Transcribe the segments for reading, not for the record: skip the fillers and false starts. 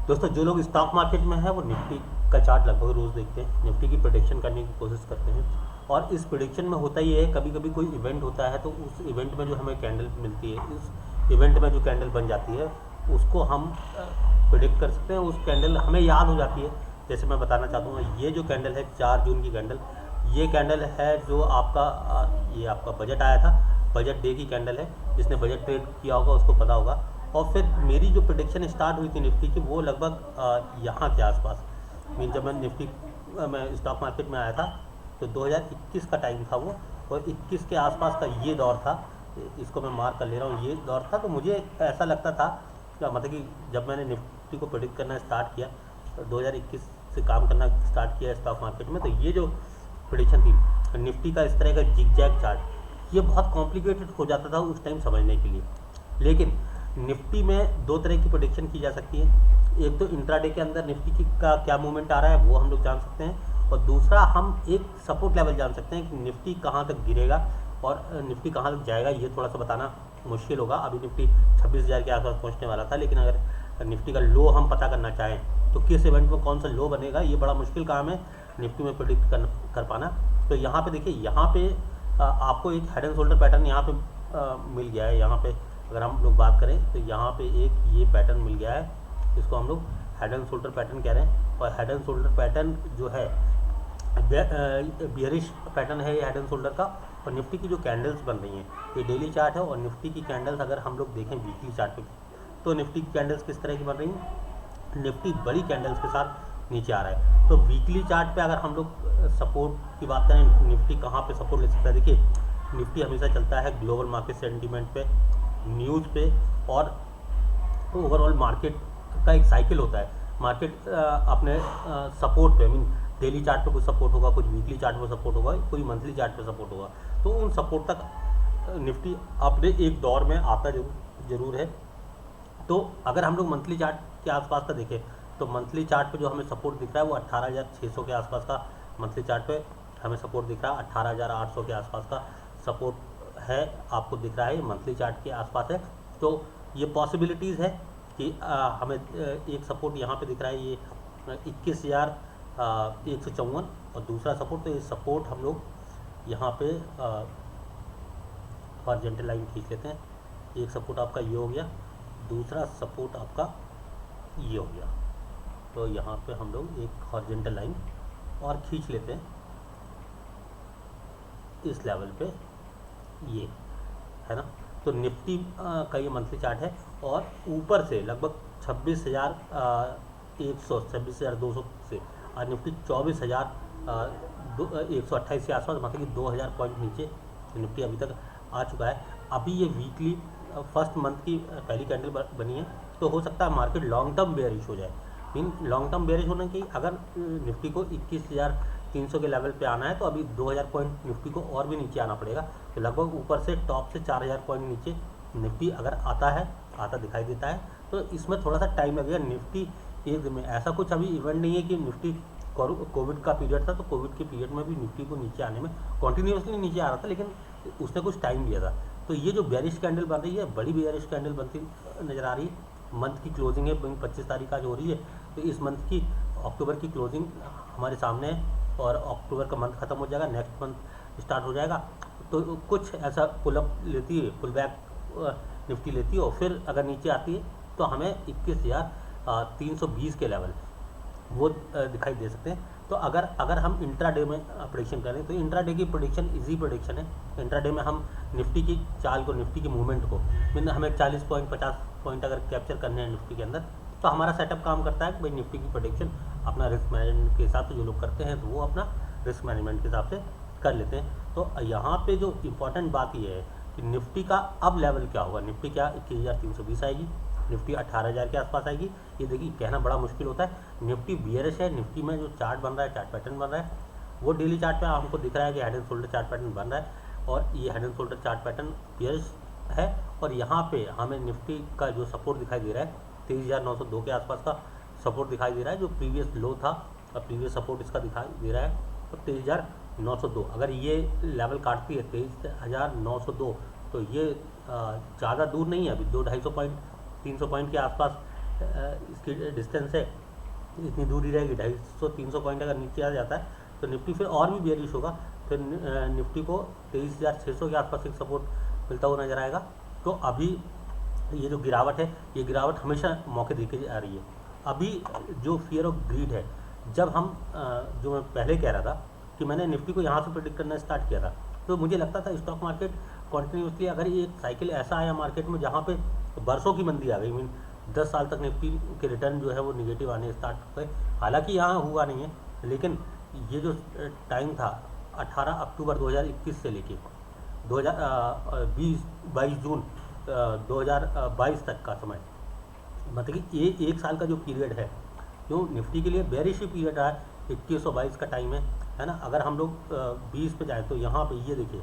दोस्तों जो लोग स्टॉक मार्केट में है वो निफ्टी का चार्ट लगभग रोज़ देखते हैं, निफ्टी की प्रेडिक्शन करने की कोशिश करते हैं। और इस प्रेडिक्शन में होता ये है, कभी कभी कोई इवेंट होता है तो उस इवेंट में जो हमें कैंडल मिलती है, इस इवेंट में जो कैंडल बन जाती है उसको हम प्रिडिक्ट कर सकते हैं। उस कैंडल हमें याद हो जाती है। जैसे मैं बताना चाहता हूँ, ये जो कैंडल है 4 जून की कैंडल, ये कैंडल है जो आपका ये आपका बजट आया था, बजट डे की कैंडल है। जिसने बजट ट्रेड किया होगा उसको पता होगा। और फिर मेरी जो प्रोडिक्शन स्टार्ट हुई थी निफ्टी की, वो लगभग यहाँ के आसपास, मीन जब मैं निफ्टी मैं स्टॉक मार्केट में आया था तो 2021 का टाइम था वो, और 21 के आसपास का ये दौर था। इसको मैं मार्क कर ले रहा हूँ, ये दौर था। तो मुझे ऐसा लगता था, मतलब कि जब मैंने निफ्टी को प्रेडिक्ट करना स्टार्ट किया, 2021 से काम करना स्टार्ट किया स्टॉक मार्केट में, तो ये जो प्रेडिक्शन थी निफ्टी का, इस तरह का जिगजैग चार्ट, ये बहुत कॉम्प्लिकेटेड हो जाता था उस टाइम समझने के लिए। लेकिन निफ्टी में 2 तरह की प्रेडिक्शन की जा सकती है। एक तो इंट्राडे के अंदर निफ्टी का क्या मूवमेंट आ रहा है वो हम लोग जान सकते हैं, और दूसरा हम एक सपोर्ट लेवल जान सकते हैं कि निफ्टी कहाँ तक गिरेगा और निफ्टी कहाँ तक जाएगा। ये थोड़ा सा बताना मुश्किल होगा। अभी निफ्टी 26,000 के आसपास पहुँचने वाला था, लेकिन अगर निफ्टी का लो हम पता करना चाहें तो किस इवेंट में कौन सा लो बनेगा, ये बड़ा मुश्किल काम है निफ्टी में प्रेडिक्ट कर पाना। तो यहाँ पे देखिए, यहाँ पे आपको एक हेड एंड शोल्डर पैटर्न यहाँ पे मिल गया है। यहाँ पे अगर हम लोग बात करें तो यहाँ पे एक ये पैटर्न मिल गया है, इसको हम लोग हेड एंड शोल्डर पैटर्न कह रहे हैं। और हेड एंड शोल्डर पैटर्न जो है बियरिश पैटर्न है ये हेड एंड शोल्डर का। और निफ्टी की जो कैंडल्स बन रही हैं, ये डेली चार्ट है, और निफ्टी की कैंडल्स अगर हम लोग देखें वीकली चार्ट पे, तो निफ्टी की कैंडल्स किस तरह की बन रही हैं, निफ्टी बड़ी कैंडल्स के साथ नीचे आ रहा है। तो वीकली चार्ट पे अगर हम लोग सपोर्ट की बात करें, निफ्टी कहाँ पे सपोर्ट ले सकता है, देखिए निफ्टी हमेशा चलता है ग्लोबल मार्केट सेंटीमेंट पे, न्यूज़ पे, और ओवरऑल मार्केट का एक साइकिल होता है। मार्केट अपने सपोर्ट पे, मीन डेली चार्ट पे कुछ सपोर्ट होगा, कुछ वीकली चार्ट पे सपोर्ट होगा, कोई मंथली चार्ट पे सपोर्ट होगा। तो उन सपोर्ट तक निफ्टी अपने एक दौर में आता जरूर है। तो अगर हम लोग मंथली चार्ट के आसपास का देखें, तो मंथली चार्ट पे जो हमें सपोर्ट दिख रहा है वो 18,600 के आसपास का मंथली चार्ट पे हमें सपोर्ट दिख रहा है। 18,800 के आसपास का सपोर्ट है, आपको दिख रहा है, मंथली चार्ट के आसपास है। तो ये पॉसिबिलिटीज़ है कि हमें एक सपोर्ट यहाँ पे दिख रहा है, ये 21,154, और दूसरा सपोर्ट, तो ये सपोर्ट हम लोग यहाँ पे हॉरिजॉन्टल लाइन खींच लेते हैं। एक सपोर्ट आपका ये हो गया, दूसरा सपोर्ट आपका ये हो गया। तो यहाँ पे हम लोग एक हॉरिजॉन्टल लाइन और खींच लेते हैं इस लेवल पे, ये है ना। तो निफ्टी का ये मंथली चार्ट है, और ऊपर से लगभग 26,100 26,200 से, और निफ्टी 24,128 के आसपास, मतलब कि 2,000 पॉइंट नीचे निफ्टी अभी तक आ चुका है। अभी ये वीकली फर्स्ट मंथ की पहली कैंडल बनी है, तो हो सकता है मार्केट लॉन्ग टर्म बेयरिश हो जाए। मीन लॉन्ग टर्म बेयरिश होने की, अगर निफ्टी को 21,300 के लेवल पे आना है तो अभी 2,000 पॉइंट निफ्टी को और भी नीचे आना पड़ेगा। तो लगभग ऊपर से टॉप से 4,000 पॉइंट नीचे निफ्टी अगर आता दिखाई देता है, तो इसमें थोड़ा सा टाइम लगेगा। निफ्टी एक दिन में, ऐसा कुछ अभी इवेंट नहीं है कि निफ्टी, कोविड का पीरियड था तो कोविड के पीरियड में भी निफ्टी को नीचे आने में कॉन्टीन्यूसली नीचे आ रहा था, लेकिन उसने कुछ टाइम लिया था। तो ये जो बेयरिश कैंडल बन रही है, बड़ी बेयरिश कैंडल बनती नज़र आ रही है। मंथ की क्लोजिंग है 25 तारीख आज हो रही है, तो इस मंथ की, अक्टूबर की क्लोजिंग हमारे सामने है, और अक्टूबर का मंथ खत्म हो जाएगा, नेक्स्ट मंथ स्टार्ट हो जाएगा। तो कुछ ऐसा पुल अप लेती है, पुल बैक निफ्टी लेती है, और फिर अगर नीचे आती है तो हमें 21,320 के लेवल वो दिखाई दे सकते हैं। तो अगर हम इंट्राडे में प्रेडिक्शन करें, तो इंट्राडे की प्रेडिक्शन इजी प्रेडिक्शन है। इंट्राडे में हम निफ्टी की चाल को, निफ्टी के मूवमेंट को, मीन हमें 40 पॉइंट 50 पॉइंट अगर कैप्चर करने हैं निफ्टी के अंदर, तो हमारा सेटअप काम करता है कि भाई निफ्टी की प्रेडिक्शन अपना रिस्क मैनेजमेंट के हिसाब से जो लोग करते हैं, तो वो अपना रिस्क मैनेजमेंट के हिसाब से कर लेते हैं। तो यहाँ पे जो इम्पोर्टेंट बात ये है कि निफ्टी का अब लेवल क्या होगा। निफ्टी क्या 21,320 आएगी, निफ्टी 18,000 के आसपास आएगी। ये देखिए कहना बड़ा मुश्किल होता है। निफ्टी बियरिश है, निफ्टी में जो चार्ट बन रहा है, चार्ट पैटर्न बन रहा है, वो डेली चार्ट पे हमको दिख रहा है कि head and shoulder chart pattern बन रहा है, और ये head and shoulder chart pattern bearish है। और यहाँ पे हमें निफ्टी का जो सपोर्ट दिखाई दे रहा है 23,902 के आसपास का सपोर्ट दिखाई दे रहा है, जो प्रीवियस लो था, और प्रीवियस सपोर्ट इसका दिखाई दे रहा है, तो 23,902। अगर ये लेवल काटती है 23,902, तो ये ज़्यादा दूर नहीं है, अभी 200-250 पॉइंट 300 पॉइंट के आसपास इसकी डिस्टेंस है इतनी दूरी रहेगी, 250-300 पॉइंट अगर नीचे आ जाता है तो निफ्टी फिर और भी बेयरिश होगा, फिर निफ्टी को 23,600 के आसपास एक सपोर्ट मिलता हुआ नजर आएगा। तो अभी ये जो गिरावट है, ये गिरावट हमेशा मौके देके आ रही है। अभी जो फियर ऑफ ग्रीड है, जब हम जो मैं पहले कह रहा था कि मैंने निफ्टी को यहाँ से प्रेडिक्ट करना स्टार्ट किया था, तो मुझे लगता था स्टॉक मार्केट कॉन्टिन्यूसली अगर ये एक साइकिल ऐसा आया मार्केट में जहाँ पे बरसों की मंदी आ गई, मीन 10 साल तक निफ्टी के रिटर्न जो है वो निगेटिव आने स्टार्ट हो गए। हालांकि यहाँ हुआ नहीं है, लेकिन ये जो टाइम था 18 अक्टूबर 2021 से लेके 22 जून 2022 तक का समय, मतलब कि ये एक साल का जो पीरियड है, जो निफ्टी के लिए बेरिश पीरियड रहा है, 2122 का टाइम है ना। अगर हम लोग 20 पे जाए तो यहाँ पे ये देखिए,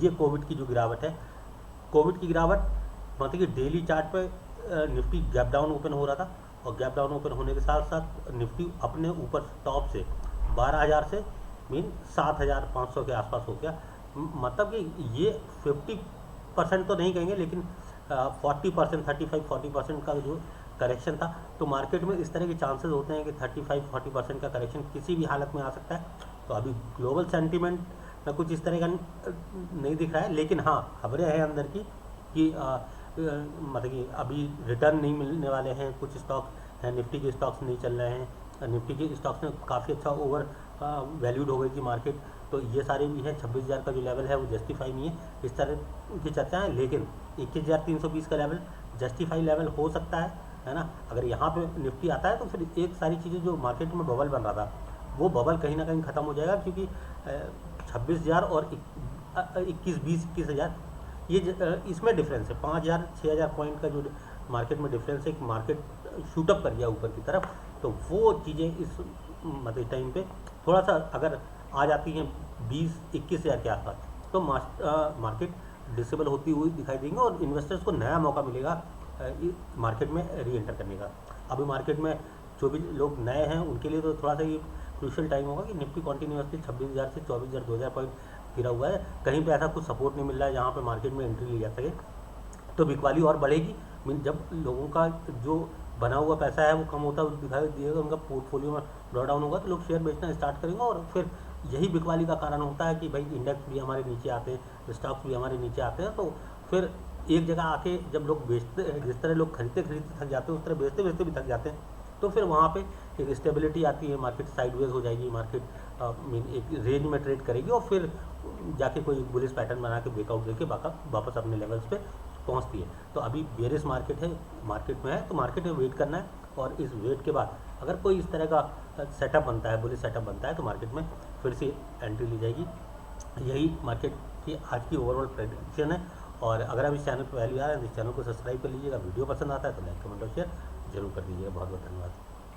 ये कोविड की जो गिरावट है, कोविड की गिरावट मतलब कि डेली चार्ट पे निफ्टी गैप डाउन ओपन हो रहा था, और गैप डाउन ओपन होने के साथ साथ निफ्टी अपने ऊपर टॉप से 12,000 से मीन 7,500 के आसपास हो गया। मतलब कि ये 50% तो नहीं कहेंगे, लेकिन 40%, 35-40% का जो करेक्शन था। तो मार्केट में इस तरह के चांसेस होते हैं कि 35-40% का करेक्शन किसी भी हालत में आ सकता है। तो अभी ग्लोबल सेंटीमेंट में कुछ इस तरह का नहीं दिख रहा है, लेकिन हाँ खबरें हैं अंदर की कि मतलब कि अभी रिटर्न नहीं मिलने वाले हैं, कुछ स्टॉक हैं, निफ्टी के स्टॉक्स नहीं चल रहे हैं, निफ्टी के स्टॉक्स में काफ़ी अच्छा ओवर वैल्यूड हो गई थी मार्केट। तो ये सारे भी हैं, 26,000 का जो लेवल है वो जस्टिफाई नहीं है, इस तरह की चर्चा है। लेकिन 21,320 का लेवल जस्टिफाई लेवल हो सकता है ना। अगर यहाँ पे निफ्टी आता है तो फिर एक सारी चीज़ें जो मार्केट में बबल बन रहा था, वो बबल कहीं ना कहीं ख़त्म हो जाएगा, क्योंकि 26,000 और 21,000 ये इसमें डिफरेंस है, 5,000-6,000 पॉइंट का जो मार्केट में डिफरेंस है, मार्केट शूटअप कर गया ऊपर की तरफ। तो वो चीज़ें इस मतलब टाइम पे थोड़ा सा अगर आ जाती हैं 20-21,000 के आसपास, तो मार्केट डिसेबल होती हुई दिखाई देंगे और इन्वेस्टर्स को नया मौका मिलेगा मार्केट में री एंटर करने का। अभी मार्केट में जो भी लोग नए हैं उनके लिए तो थोड़ा सा ये क्रूशियल टाइम होगा कि निफ्टी कॉन्टिन्यूसली 26,000 से 24,000 2,000 पॉइंट गिरा हुआ है, कहीं पे ऐसा कुछ सपोर्ट नहीं मिल रहा है जहाँ पे मार्केट में एंट्री ली जा सके। तो बिकवाली और बढ़ेगी, मीन जब लोगों का जो बना हुआ पैसा है वो कम होता दिखाई देगा, उनका पोर्टफोलियो में ड्रॉ डाउन होगा, तो लोग शेयर बेचना स्टार्ट करेंगे, और फिर यही बिकवाली का कारण होता है कि भाई इंडेक्स भी हमारे नीचे आते हैं, स्टॉक्स भी हमारे नीचे आते हैं। तो फिर एक जगह आके जब लोग बेचते, जिस तरह लोग खरीदते थक जाते हैं, उस तरह बेचते भी थक जाते हैं। तो फिर वहाँ पे एक स्टेबिलिटी आती है, मार्केट साइडवेज हो जाएगी, मार्केट मीन एक रेंज में ट्रेड करेगी, और फिर जाके कोई बुलिश पैटर्न बना के ब्रेकआउट देके वापस अपने लेवल्स पे पहुँचती है। तो अभी बेरिश मार्केट में है, तो मार्केट में वेट करना है, और इस वेट के बाद अगर कोई इस तरह का सेटअप बनता है, बुलिश सेटअप बनता है, तो मार्केट में फिर से एंट्री ली जाएगी। यही मार्केट की आज की ओवरऑल प्रेडिक्शन है। और अगर आप इस चैनल पर पहली बार हैं तो इस चैनल को सब्सक्राइब कर लीजिएगा, वीडियो पसंद आता है तो लाइक कमेंट और शेयर जरूर कर दीजिएगा। बहुत बहुत धन्यवाद।